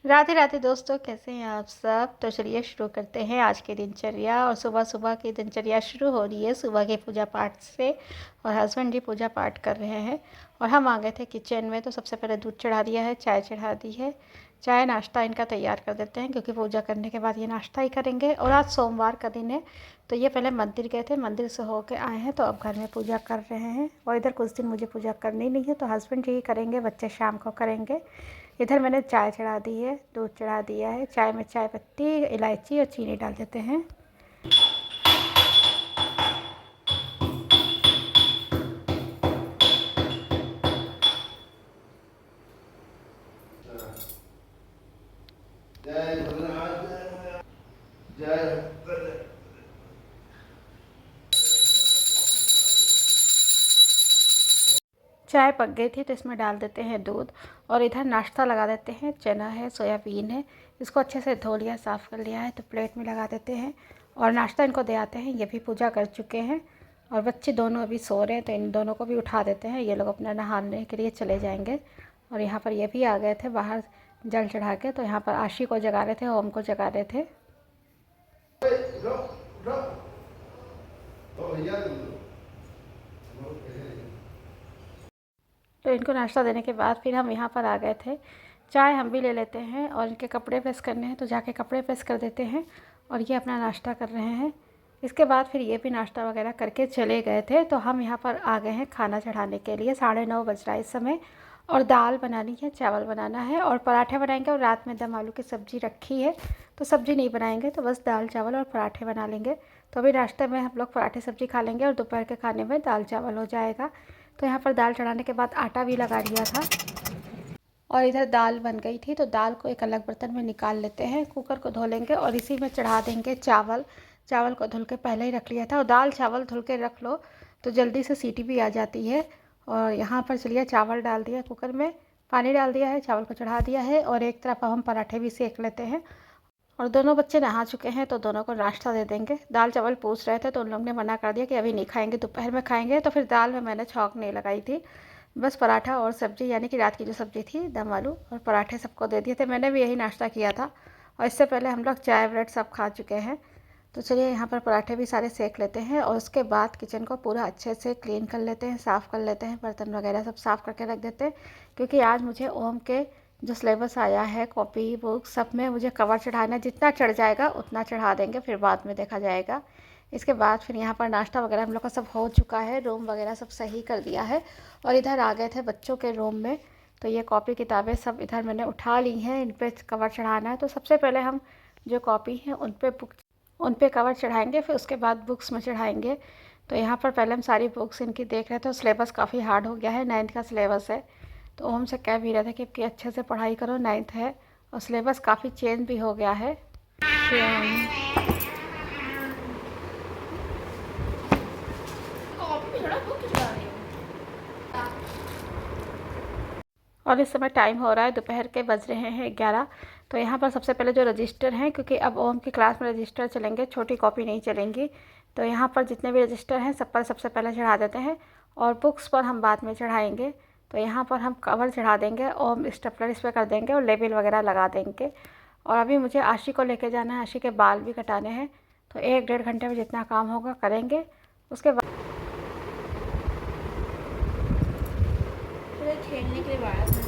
राधे राधे दोस्तों, कैसे हैं आप सब। तो चलिए शुरू करते हैं आज की दिनचर्या। और सुबह सुबह की दिनचर्या शुरू हो रही है सुबह के पूजा पाठ से। और हस्बैंड जी पूजा पाठ कर रहे हैं और हम आ गए थे किचन में। तो सबसे पहले दूध चढ़ा दिया है, चाय चढ़ा दी है। चाय नाश्ता इनका तैयार कर देते हैं क्योंकि पूजा करने के बाद ये नाश्ता ही करेंगे। और आज सोमवार का दिन है तो ये पहले मंदिर गए थे, मंदिर से होके आए हैं तो अब घर में पूजा कर रहे हैं। और इधर कुछ दिन मुझे पूजा करनी नहीं है तो हस्बैंड जी ही करेंगे, बच्चे शाम को करेंगे। इधर मैंने चाय चढ़ा दी है, दूध चढ़ा दिया है। चाय में चाय पत्ती, इलायची और चीनी डाल देते हैं। चाय पक गई थी तो इसमें डाल देते हैं दूध। और इधर नाश्ता लगा देते हैं। चना है, सोयाबीन है, इसको अच्छे से धो लिया, साफ़ कर लिया है तो प्लेट में लगा देते हैं। और नाश्ता इनको दे आते हैं, ये भी पूजा कर चुके हैं। और बच्चे दोनों अभी सो रहे हैं तो इन दोनों को भी उठा देते हैं, ये लोग अपना नहाने के लिए चले जाएंगे। और यहाँ पर ये भी आ गए थे बाहर जल चढ़ा के। तो यहाँ पर आशी को जगा रहे थे, ओम को जगा रहे थे। तो इनको नाश्ता देने के बाद फिर हम यहाँ पर आ गए थे। चाय हम भी ले लेते हैं और इनके कपड़े प्रेस करने हैं तो जाके कपड़े प्रेस कर देते हैं। और ये अपना नाश्ता कर रहे हैं। इसके बाद फिर ये भी नाश्ता वगैरह करके चले गए थे। तो हम यहाँ पर आ गए हैं खाना चढ़ाने के लिए। 9:30 बज रहा है इस समय। और दाल बनानी है, चावल बनाना है और पराठे बनाएंगे। और रात में दम आलू की सब्ज़ी रखी है तो सब्ज़ी नहीं बनाएंगे, तो बस दाल चावल और पराठे बना लेंगे। तो अभी नाश्ते में हम लोग पराठे सब्ज़ी खा लेंगे और दोपहर के खाने में दाल चावल हो जाएगा। तो यहाँ पर दाल चढ़ाने के बाद आटा भी लगा दिया था। और इधर दाल बन गई थी तो दाल को एक अलग बर्तन में निकाल लेते हैं, कुकर को धो लेंगे और इसी में चढ़ा देंगे चावल। चावल को धुल के पहले ही रख लिया था। और दाल चावल धुल के रख लो तो जल्दी से सीटी भी आ जाती है। और यहाँ पर चलिए चावल डाल दिया कुकर में, पानी डाल दिया है, चावल को चढ़ा दिया है। और एक तरफ हम पराठे भी सेक लेते हैं। और दोनों बच्चे नहा चुके हैं तो दोनों को नाश्ता दे देंगे। दाल चावल पूछ रहे थे तो उन लोग ने मना कर दिया कि अभी नहीं खाएंगे, दोपहर में खाएंगे। तो फिर दाल में मैंने छौंक नहीं लगाई थी, बस पराठा और सब्ज़ी यानी कि रात की जो सब्ज़ी थी दम आलू और पराठे सबको दे दिए थे। मैंने भी यही नाश्ता किया था और इससे पहले हम लोग चाय ब्रेड सब खा चुके हैं। तो चलिए यहाँ पर पराठे भी सारे सेक लेते हैं और उसके बाद किचन को पूरा अच्छे से क्लीन कर लेते हैं, साफ़ कर लेते हैं, बर्तन वगैरह सब साफ़ करके रख देते हैं। क्योंकि आज मुझे ओम के जो सिलेबस आया है, कॉपी बुक सब में मुझे कवर चढ़ाना है। जितना चढ़ जाएगा उतना चढ़ा देंगे, फिर बाद में देखा जाएगा। इसके बाद फिर यहाँ पर नाश्ता वगैरह हम लोग का सब हो चुका है, रूम वगैरह सब सही कर दिया है। और इधर आ गए थे बच्चों के रूम में। तो ये कॉपी किताबें सब इधर मैंने उठा ली हैं, इन पर कवर चढ़ाना है। तो सबसे पहले हम जो कॉपी हैं उन पे कवर चढ़ाएंगे, फिर उसके बाद बुक्स में चढ़ाएंगे। तो यहाँ पर पहले हम सारी बुक्स इनकी देख रहे थे। सिलेबस काफ़ी हार्ड हो गया है, 9th का सिलेबस है। तो ओम से कह भी रहे थे कि अच्छे से पढ़ाई करो, 9th है और सिलेबस काफ़ी चेंज भी हो गया है। और इस समय टाइम हो रहा है, दोपहर के बज रहे हैं 11। तो यहाँ पर सबसे पहले जो रजिस्टर हैं, क्योंकि अब ओम की क्लास में रजिस्टर चलेंगे, छोटी कॉपी नहीं चलेंगी। तो यहाँ पर जितने भी रजिस्टर हैं सब पर सबसे पहले चढ़ा देते हैं और बुक्स पर हम बाद में चढ़ाएंगे। तो यहाँ पर हम कवर चढ़ा देंगे और स्टेपलर इस पर कर देंगे और लेबल वगैरह लगा देंगे। और अभी मुझे आशी को लेके जाना है, आशी के बाल भी कटाने हैं। तो 1-1.5 घंटे में जितना काम होगा करेंगे। उसके बाद खेलने के लिए बाहर था।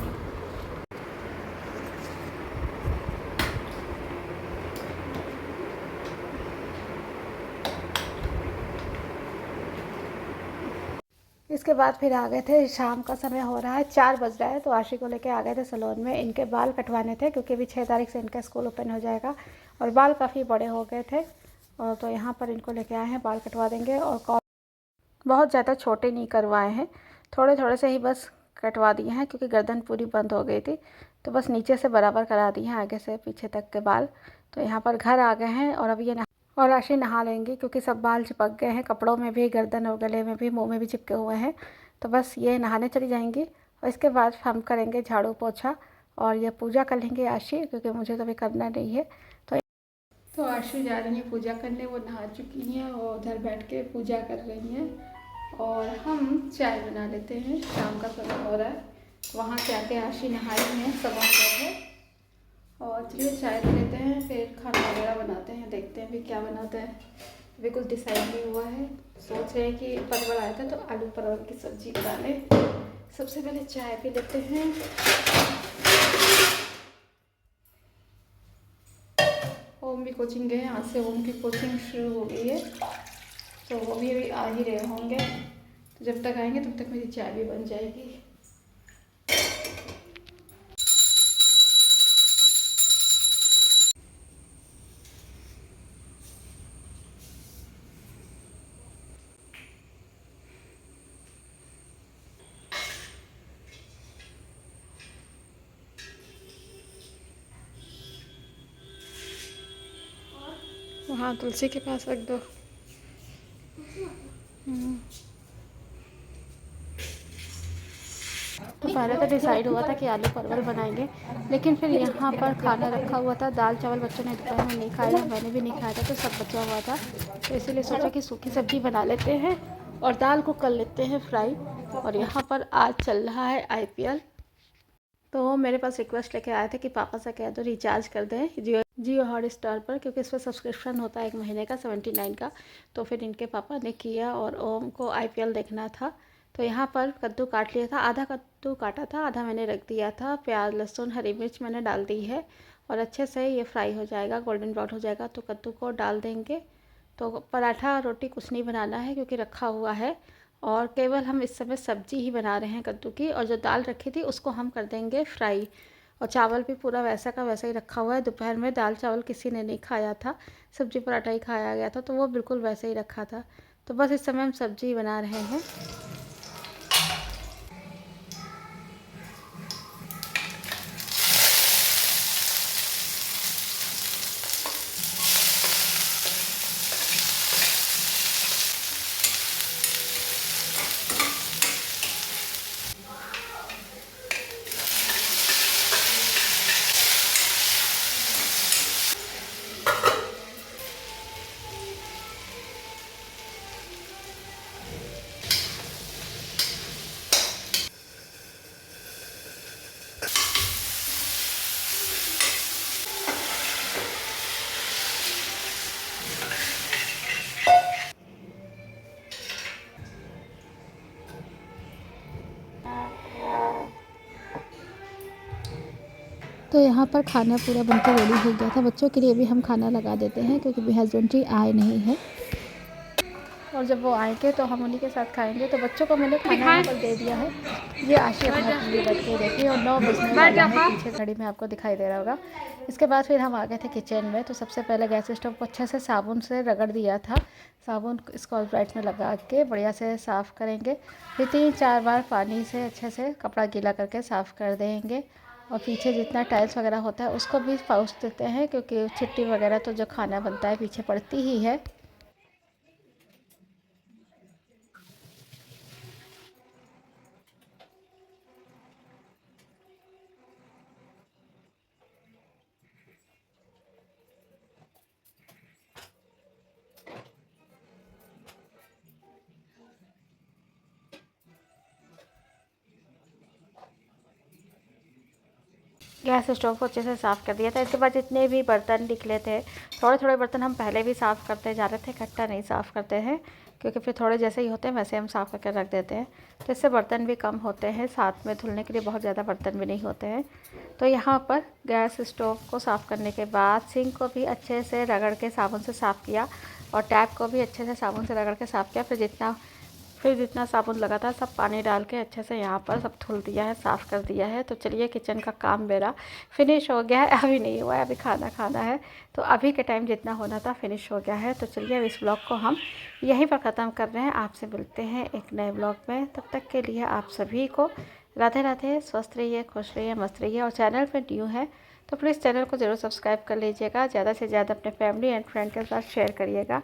इसके बाद फिर आ गए थे, शाम का समय हो रहा है, 4 बज रहा है। तो आशी को लेके आ गए थे सैलून में, इनके बाल कटवाने थे क्योंकि अभी 6 तारीख से इनका स्कूल ओपन हो जाएगा और बाल काफ़ी बड़े हो गए थे। और तो यहाँ पर इनको लेके आए हैं, बाल कटवा देंगे। और बहुत ज़्यादा छोटे नहीं करवाए हैं, थोड़े थोड़े से ही बस कटवा दिए हैं क्योंकि गर्दन पूरी बंद हो गई थी। तो बस नीचे से बराबर करा दिए हैं, आगे से पीछे तक के बाल। तो यहाँ पर घर आ गए हैं और अब ये और आशी नहा लेंगी क्योंकि सब बाल चिपक गए हैं, कपड़ों में भी, गर्दन और गले में भी, मुंह में भी चिपके हुए हैं। तो बस ये नहाने चली जाएंगी और इसके बाद हम करेंगे झाड़ू पोछा और ये पूजा कर लेंगे आशी, क्योंकि मुझे तो अभी करना नहीं है। तो आशु जा रही हैं पूजा करने, वो नहा चुकी हैं और उधर बैठ के पूजा कर रही हैं। और हम चाय बना लेते हैं, शाम का समय हो रहा है। वहाँ से आके आशी नहाई हैं, सब बैठे चलिए चाय ले लेते हैं, फिर खाना वगैरह बनाते हैं, देखते हैं अभी क्या बनाते हैं। अभी कुछ डिसाइड नहीं हुआ है, सोच रहे हैं कि परवल आया था तो आलू परवल की सब्ज़ी बना लें। सबसे पहले चाय पी लेते हैं। ओम भी कोचिंग गए हैं, आज से ओम की कोचिंग शुरू हो गई है, तो वो भी अभी आ ही रहे होंगे। तो जब तक आएंगे तब तक मेरी चाय भी बन जाएगी। वहाँ तुलसी के पास रख दो। तो पहले तो डिसाइड हुआ था कि आलू परवल बनाएंगे, लेकिन फिर यहाँ पर खाना रखा हुआ था, दाल चावल बच्चों ने दोपहर में नहीं खाया, मैंने भी नहीं खाया था, तो सब बचा हुआ था। तो इसीलिए सोचा कि सूखी सब्जी बना लेते हैं और दाल को कर लेते हैं फ्राई। और यहाँ पर आज चल रहा है IPL, तो मेरे पास रिक्वेस्ट लेके आए थे कि पापा से कह दो रिचार्ज कर दें जियो हॉटस्टार पर, क्योंकि इस पर सब्सक्रिप्शन होता है 1 महीने का 79 का। तो फिर इनके पापा ने किया और ओम को IPL देखना था। तो यहाँ पर कद्दू काट लिया था, आधा कद्दू काटा था, आधा मैंने रख दिया था। प्याज लहसुन हरी मिर्च मैंने डाल दी है और अच्छे से ये फ्राई हो जाएगा, गोल्डन ब्राउन हो जाएगा तो कद्दू को डाल देंगे। तो पराठा रोटी कुछ नहीं बनाना है क्योंकि रखा हुआ है, और केवल हम इस समय सब्जी ही बना रहे हैं कद्दू की। और जो दाल रखी थी उसको हम कर देंगे फ्राई। और चावल भी पूरा वैसा का वैसा ही रखा हुआ है, दोपहर में दाल चावल किसी ने नहीं खाया था, सब्जी पराठा ही खाया गया था, तो वो बिल्कुल वैसे ही रखा था। तो बस इस समय हम सब्जी बना रहे हैं। तो यहाँ पर खाना पूरा बनकर रेडी हो गया था। बच्चों के लिए भी हम खाना लगा देते हैं क्योंकि भी हस्बैंड जी आए नहीं हैं, और जब वो आएंगे तो हम उन्हीं के साथ खाएंगे। तो बच्चों को मैंने खाना यहाँ पर दे दिया है। ये आशी अपना टीवी बैठ के देखिए, और 9 बजने वाला है, पीछे घड़ी में आपको दिखाई दे रहा होगा। इसके बाद फिर हम आ गए थे किचन में। तो सबसे पहले गैस स्टोव को अच्छे से साबुन से रगड़ दिया था। साबुन स्कॉच ब्राइट में लगा के बढ़िया से साफ़ करेंगे। फिर 3-4 बार पानी से अच्छे से कपड़ा गीला करके साफ़ कर देंगे। और पीछे जितना टाइल्स वगैरह होता है उसको भी पाउच देते हैं, क्योंकि छिट्टी वगैरह तो जो खाना बनता है पीछे पड़ती ही है। गैस स्टोव को अच्छे से साफ़ कर दिया था। इसके बाद जितने भी बर्तन निकले थे, थोड़े थोड़े बर्तन हम पहले भी साफ़ करते जा रहे थे, इकट्ठा नहीं साफ़ करते हैं, क्योंकि फिर थोड़े जैसे ही होते हैं वैसे हम साफ़ करके रख देते हैं। तो इससे बर्तन भी कम होते हैं, साथ में धुलने के लिए बहुत ज़्यादा बर्तन भी नहीं होते हैं। तो यहाँ पर गैस स्टोव को साफ़ करने के बाद सिंक को भी अच्छे से रगड़ के साबुन से साफ़ किया, और टैप को भी अच्छे से साबुन से रगड़ के साफ़ किया। फिर जितना साबुन लगा था सब पानी डाल के अच्छे से यहाँ पर सब धुल दिया है, साफ़ कर दिया है। तो चलिए किचन का काम मेरा फिनिश हो गया है। अभी नहीं हुआ है, अभी खाना खाना है, तो अभी के टाइम जितना होना था फिनिश हो गया है। तो चलिए अब इस ब्लॉग को हम यहीं पर ख़त्म कर रहे हैं। आपसे मिलते हैं एक नए ब्लॉग में, तब तक के लिए आप सभी को राधे राधे। स्वस्थ रहिए, खुश रहिए, मस्त रहिए। और चैनल पर न्यू है तो प्लीज़ चैनल को ज़रूर सब्सक्राइब कर लीजिएगा। ज़्यादा से ज़्यादा अपने फैमिली एंड फ्रेंड के साथ शेयर करिएगा।